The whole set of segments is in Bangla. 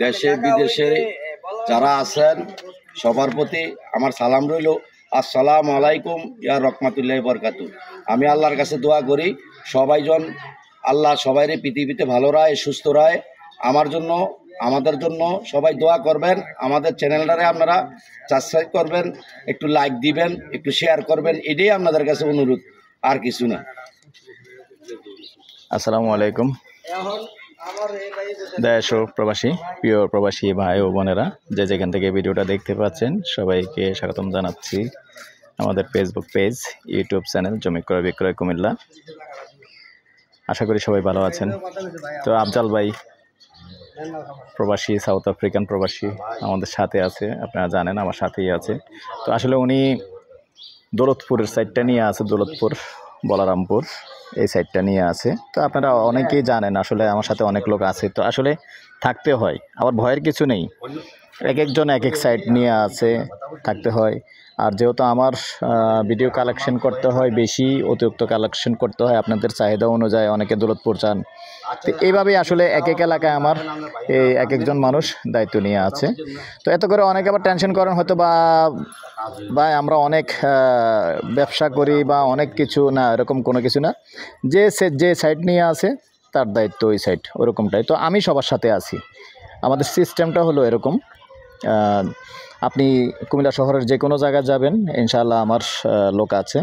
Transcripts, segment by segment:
দেশে বিদেশে যারা আছেন সবার প্রতি আমার সালাম রইল। আসসালামু আলাইকুম ইয়া রহমাতুল্লাহি বরকাতু। আমি আল্লাহর কাছে দোয়া করি সবাইজন আল্লাহ সবাইরে পৃথিবীতে ভালো রায়, সুস্থ রায়। আমার জন্য, আমাদের জন্য সবাই দোয়া করবেন। আমাদের চ্যানেলটারে আপনারা সাবস্ক্রাইব করবেন, একটু লাইক দিবেন, একটু শেয়ার করবেন, এটাই আপনাদের কাছে অনুরোধ, আর কিছু না। আসসালামু আলাইকুম দেশ ও প্রবাসী, প্রিয় প্রবাসী ভাই ও বোনেরা, যে যেখান থেকে ভিডিওটা দেখতে পাচ্ছেন সবাইকে স্বাগতম জানাচ্ছি আমাদের ফেসবুক পেজ, ইউটিউব চ্যানেল জমি ক্রয় বিক্রয় কুমিল্লা। আশা করি সবাই ভালো আছেন। তো আফজাল ভাই প্রবাসী, সাউথ আফ্রিকান প্রবাসী আমাদের সাথে আছে, আপনারা জানেন আমার সাথেই আছে। তো আসলে উনি দৌলতপুরের সাইডটা নিয়ে আছে, দৌলতপুর বলারামপুর এই সাইডটা নিয়ে আছে। তো আপনারা অনেকেই জানেন, আসলে আমার সাথে অনেক লোক আছে, তো আসলে থাকতে হয়, আবার ভয়ের কিছু নেই। এক একজন এক এক সাইড নিয়ে আছে, থাকতে হয়। আর যেহেতু আমার ভিডিও কালেকশন করতে হয়, বেশি অতিরিক্ত কালেকশন করতে হয় আপনাদের চাহিদা অনুযায়ী, অনেকে দৌলতপুর চান। তো এইভাবেই আসলে এক এক এলাকায় আমার এই এক একজন মানুষ দায়িত্ব নিয়ে আছে। তো এত করে অনেকে আবার টেনশন করেন হয়তো বা আমরা অনেক ব্যবসা করি বা অনেক কিছু না, এরকম কোনো কিছু না। যে সাইড নিয়ে আছে তার দায়িত্ব ওই সাইড, ওরকমটাই। তো আমি সবার সাথে আছি। আমাদের সিস্টেমটা হলো এরকম, আপনি কুমিল্লা শহরের যে কোনো জায়গায় যাবেন, ইনশাআল্লাহ আমার লোক আছে।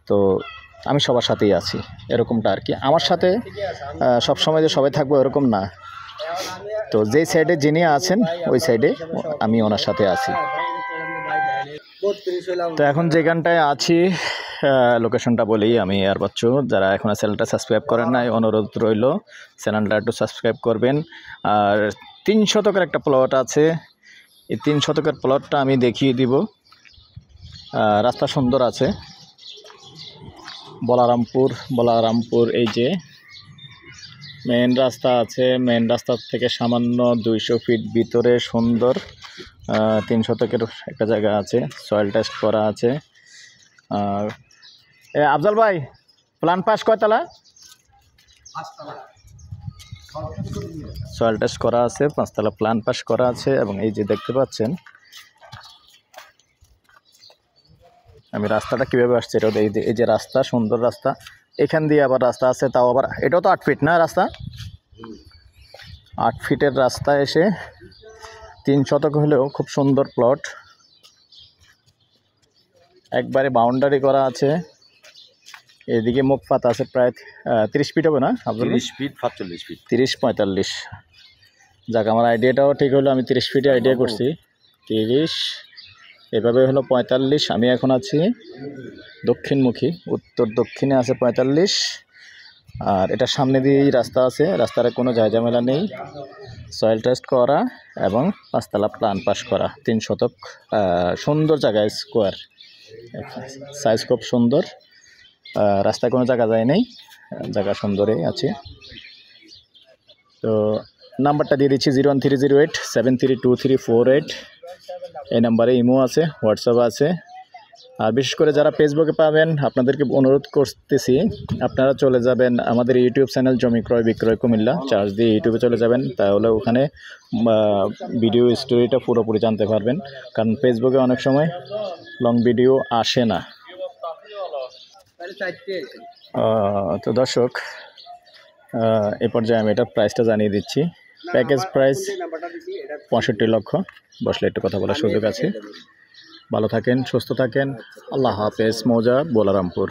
তো আমি সবার সাথেই আছি, এরকমটা আর কি। আমার সাথে সবসময় যে সবাই থাকবো এরকম না। তো যেই সাইডে যিনি আছেন ওই সাইডে আমি ওনার সাথে আছি। তো এখন যেখানটায় আছি লোকেশনটা বলি আমি আর বাচ্চু। যারা এখন চ্যানেলটা সাবস্ক্রাইব করেন নাই, অনুরোধ রইল চ্যানেলটা একটু সাবস্ক্রাইব করবেন। আর 3 শতকের একটা প্লট আছে, এই 3 শতকের প্লটটা আমি দেখিয়ে দিব। রাস্তা সুন্দর আছে, বলারামপুর এই যে মেন রাস্তা আছে, মেন রাস্তা থেকে সামান্য 200 ফিট ভিতরে সুন্দর 3 শতকের একটা জায়গা আছে, সয়েল টেস্ট করা আছে। আর আফজাল ভাই, প্ল্যান পাস কয়তলা? সয়েল টেস্ট করা আছে, 5 তলা প্ল্যান পাস করা আছে। এবং এই যে দেখতে পাচ্ছেন আমি রাস্তাটা কীভাবে আসছে, এটা এই যে রাস্তা, সুন্দর রাস্তা, এখান দিয়ে আবার রাস্তা আছে, তাও আবার এটাও তো 8 ফিট না রাস্তা, 8 ফিটের রাস্তা এসে 3 শতক হলেও খুব সুন্দর প্লট, একবারে বাউন্ডারি করা আছে। এদিকে মুখপাত আছে প্রায় 30 ফিট হবে না? 30 ফিট 45 ফিট, 30-45। যাক, আমার আইডিয়াটাও ঠিক হলো, আমি 30 ফিটে আইডিয়া করছি। 30 এভাবে হলো 45। আমি এখন আছি দক্ষিণমুখী, উত্তর দক্ষিণে আছে 45। আর এটা সামনে দিয়েই রাস্তা আছে, রাস্তার কোনো ঝামেলা নেই। সয়েল টেস্ট করা এবং 5 তলা প্ল্যান পাস করা, 3 শতক সুন্দর জায়গায়, স্কোয়ার সাইজ খুব সুন্দর। রাস্তায় কোনো জায়গা যায় নেই, জায়গা সুন্দরই আছে। তো নাম্বারটা দিয়ে দিচ্ছি 01308732348। এই নাম্বারে ইমো আছে, হোয়াটসঅ্যাপ আছে। আর বিশেষ করে যারা ফেসবুকে পাবেন, আপনাদেরকে অনুরোধ করতেছি আপনারা চলে যাবেন আমাদের ইউটিউব চ্যানেল জমি ক্রয় বিক্রয় কুমিল্লা, চার্জ দিয়ে ইউটিউবে চলে যাবেন, তাহলে ওখানে ভিডিও স্টোরিটা পুরোপুরি জানতে পারবেন। কারণ ফেসবুকে অনেক সময় লং ভিডিও আসে না। তো দর্শক, এ পর্যায়ে আমি এটার প্রাইসটা জানিয়ে দিচ্ছি। প্যাকেজ প্রাইস 65 লক্ষ। বসলে একটু কথা বলার সুযোগ আছে। ভালো থাকেন, সুস্থ থাকেন। আল্লাহ হাফেজ। মৌজা বলারামপুর।